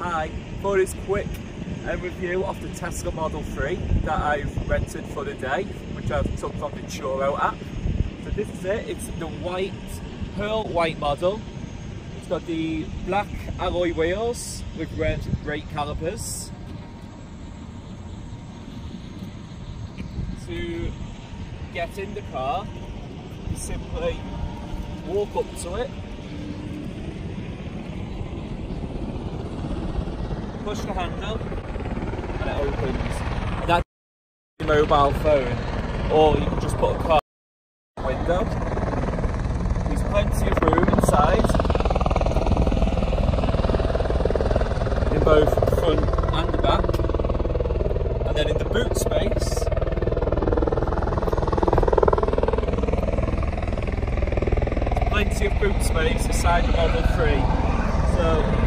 Hi, for this quick review of the Tesla Model 3 that I've rented for the day, which I've took from the Turo app. So this is it, it's the white, pearl white model. It's got the black alloy wheels with red brake calipers. To get in the car, you simply walk up to it, push the handle, and it opens. And that's your mobile phone, or you can just put a car in the window. There's plenty of room inside, in both front and the back. And then in the boot space, plenty of boot space inside the Model 3. So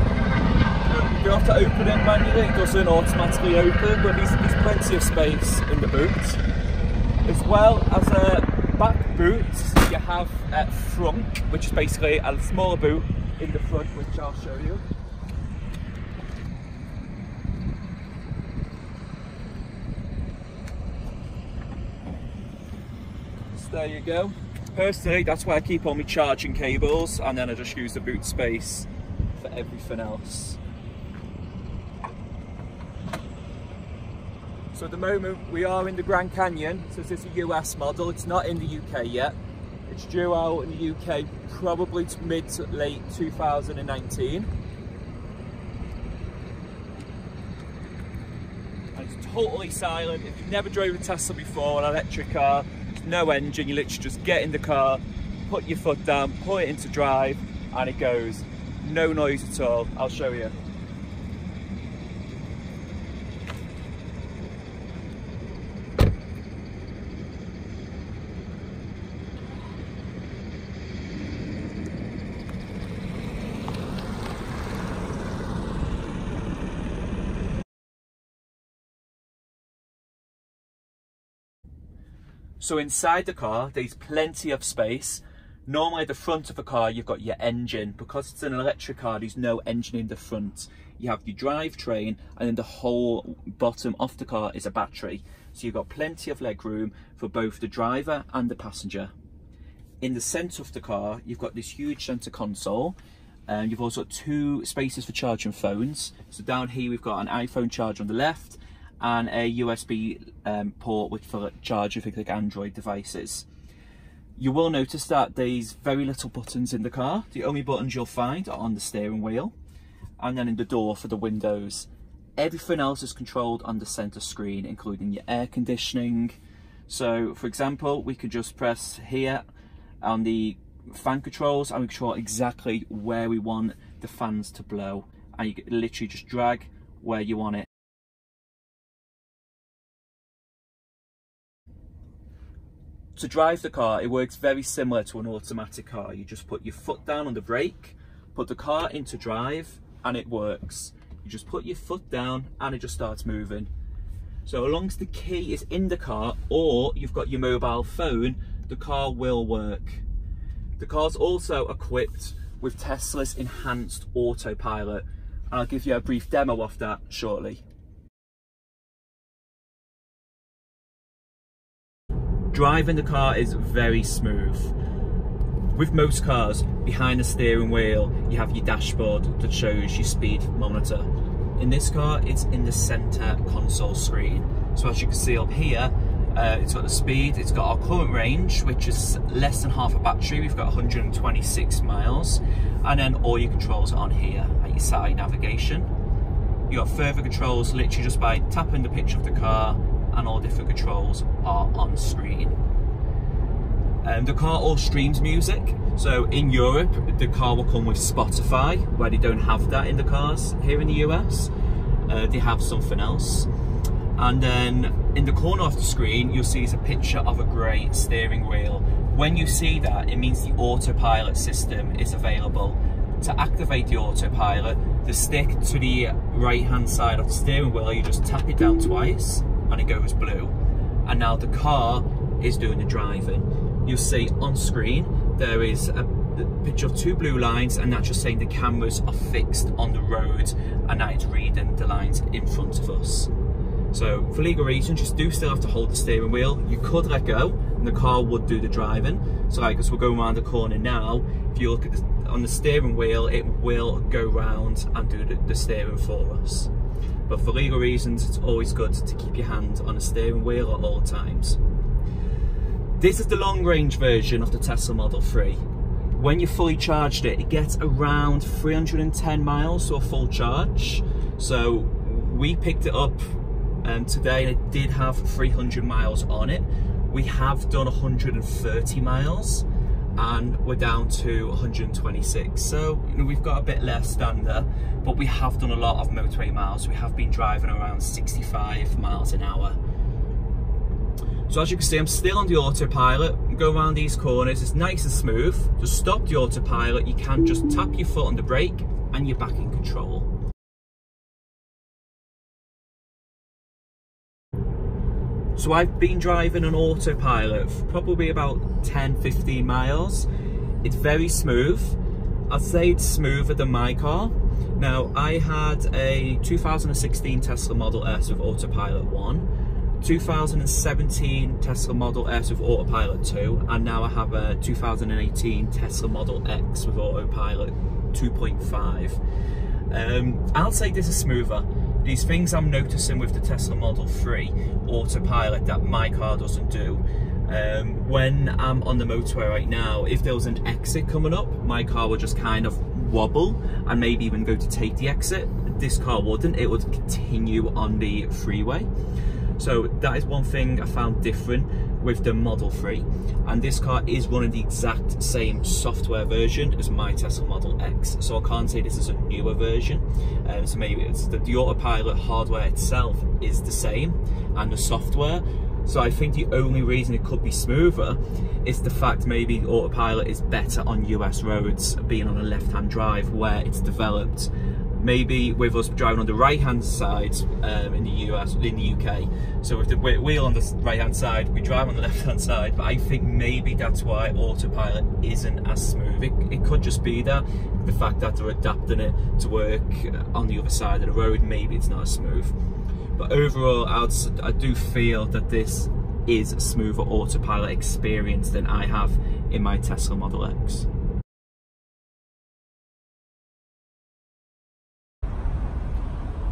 you have to open it manually, it doesn't automatically open, but there's plenty of space in the boot. As well as a back boot, you have a front, which is basically a smaller boot in the front, which I'll show you. So there you go. Personally, that's where I keep all my charging cables, and then I just use the boot space for everything else. So at the moment we are in the Grand Canyon, so this is a US model, it's not in the UK yet. It's due out in the UK probably to mid to late 2019. And it's totally silent. If you've never drove a Tesla before, an electric car, there's no engine, you literally just get in the car, put your foot down, put it into drive, and it goes. No noise at all. I'll show you. So inside the car, there's plenty of space. Normally at the front of a car, you've got your engine. Because it's an electric car, there's no engine in the front. You have your drivetrain, and then the whole bottom of the car is a battery. So you've got plenty of leg room for both the driver and the passenger. In the centre of the car, you've got this huge centre console. And you've also got two spaces for charging phones. So down here, we've got an iPhone charger on the left, and a USB port for charging for like Android devices. You will notice that there's very little buttons in the car. The only buttons you'll find are on the steering wheel and then in the door for the windows. Everything else is controlled on the center screen, including your air conditioning. So for example, we could just press here on the fan controls and we control exactly where we want the fans to blow, and you can literally just drag where you want it. To drive the car, it works very similar to an automatic car. You just put your foot down on the brake, put the car into drive, and it works. You just put your foot down and it just starts moving. So as long as the key is in the car or you've got your mobile phone, the car will work. The car's also equipped with Tesla's enhanced autopilot, and I'll give you a brief demo of that shortly. Driving the car is very smooth. With most cars, behind the steering wheel, you have your dashboard that shows your speed monitor. In this car, it's in the center console screen. So as you can see up here, it's got the speed, it's got our current range, which is less than half a battery. We've got 126 miles. And then all your controls are on here at your side navigation. You got further controls literally just by tapping the picture of the car, and all different controls are on screen. The car all streams music. So in Europe, the car will come with Spotify, where they don't have that in the cars here in the US. They have something else. And then in the corner of the screen, you'll see a picture of a grey steering wheel. When you see that, it means the autopilot system is available. To activate the autopilot, the stick to the right-hand side of the steering wheel, you just tap it down twice, and it goes blue. And now the car is doing the driving. You'll see on screen there is a picture of 2 blue lines, and that's just saying the cameras are fixed on the road and that it's reading the lines in front of us. So for legal reasons, you do still have to hold the steering wheel. You could let go and the car would do the driving. So like as we're going around the corner now, if you look at on the steering wheel, it will go round and do the steering for us. But for legal reasons, it's always good to keep your hand on the steering wheel at all times. This is the long range version of the Tesla Model 3. When you fully charged it, it gets around 310 miles to a full charge. So we picked it up today and it did have 300 miles on it. We have done 130 miles and we're down to 126. So you know, we've got a bit less than there, but we have done a lot of motorway miles. We have been driving around 65 miles an hour. So as you can see, I'm still on the autopilot. Go around these corners, it's nice and smooth. To stop the autopilot, you can just tap your foot on the brake and you're back in control. So I've been driving on autopilot for probably about 10-15 miles. It's very smooth. I'd say it's smoother than my car. Now, I had a 2016 Tesla Model S with autopilot 1, 2017 Tesla Model S with autopilot 2, and now I have a 2018 Tesla Model X with autopilot 2.5. I'll say this is smoother. These things I'm noticing with the Tesla Model 3 autopilot that my car doesn't do. When I'm on the motorway right now, if there was an exit coming up, my car would just kind of wobble and maybe even go to take the exit. This car wouldn't, it would continue on the freeway. So that is one thing I found different with the Model 3, and this car is running the exact same software version as my Tesla Model X, so I can't say this is a newer version. So maybe it's the autopilot hardware itself is the same and the software. So I think the only reason it could be smoother is the fact maybe autopilot is better on US roads, being on a left-hand drive where it's developed. Maybe with us driving on the right-hand side in the UK, so with the wheel on the right-hand side, we drive on the left-hand side, but I think maybe that's why autopilot isn't as smooth. It could just be that, the fact that they're adapting it to work on the other side of the road, maybe it's not as smooth. But overall, I do feel that this is a smoother autopilot experience than I have in my Tesla Model X.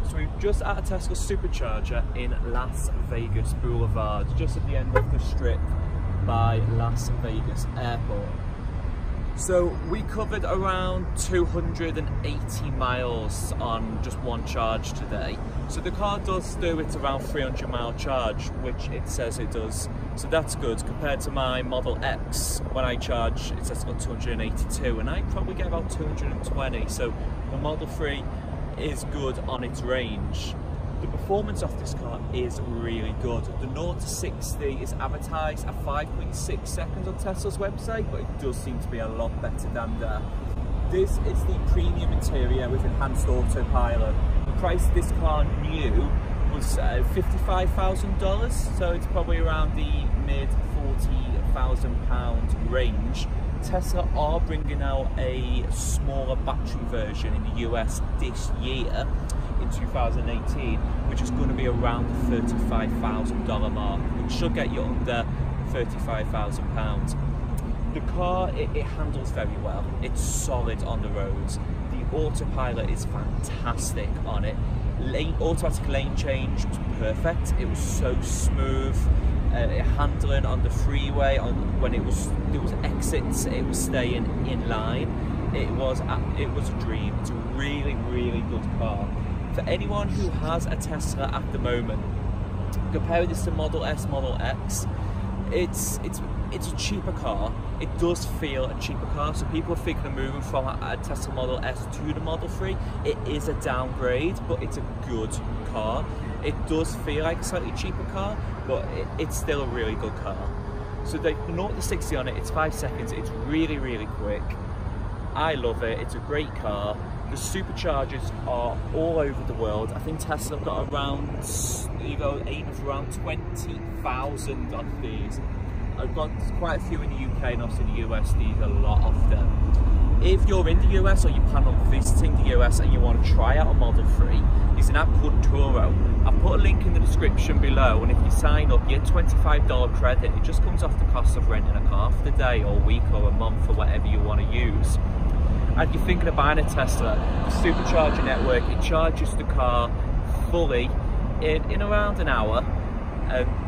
So we're just at a Tesla Supercharger in Las Vegas Boulevard, just at the end of the strip by Las Vegas Airport. So we covered around 280 miles on just one charge today. So the car does do its around 300 mile charge, which it says it does. So that's good compared to my Model X. When I charge, it says it's got 282 and I probably get about 220. So the Model 3 is good on its range. The performance of this car is really good. The 0 to 60 is advertised at 5.6 seconds on Tesla's website, but it does seem to be a lot better than that. This is the premium interior with enhanced autopilot. The price of this car new was $55,000, so it's probably around the mid £40,000 range. Tesla are bringing out a smaller battery version in the US this year, in 2018, which is going to be around the $35,000 mark, which should get you under £35,000. The car, it handles very well. It's solid on the roads. The autopilot is fantastic on it. Automatic lane change was perfect. It was so smooth. Handling on the freeway, when it was exits, it was staying in line. It was a dream. It's a really, really good car. For anyone who has a Tesla at the moment, compare this to Model S, Model X, it's a cheaper car. It does feel a cheaper car. So people are thinking of moving from a Tesla Model S to the Model 3. It is a downgrade, but it's a good car. It does feel like a slightly cheaper car, but it's still a really good car. So the 0 to 60 on it, it's 5 seconds. It's really, really quick. I love it. It's a great car. The superchargers are all over the world. I think Tesla have got around, aiming for around 20,000 on these. I I've got quite a few in the UK and also in the US. These a lot often. If you're in the US or you plan on visiting the US and you want to try out a Model 3, there's an app called Turo. I've put a link in the description below, and if you sign up, you get $25 credit. It just comes off the cost of renting a car for the day or week or a month or whatever you want to use. And you're thinking of buying a Tesla, the Supercharging network, it charges the car fully in around an hour.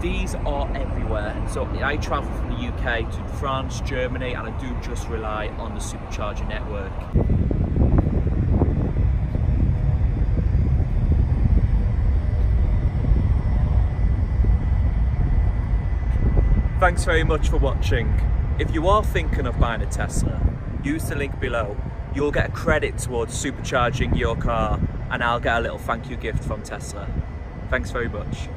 These are everywhere. So I travel from the UK to France, Germany, and I do just rely on the Supercharging network. Thanks very much for watching. If you are thinking of buying a Tesla, use the link below. You'll get a credit towards supercharging your car, and I'll get a little thank you gift from Tesla. Thanks very much.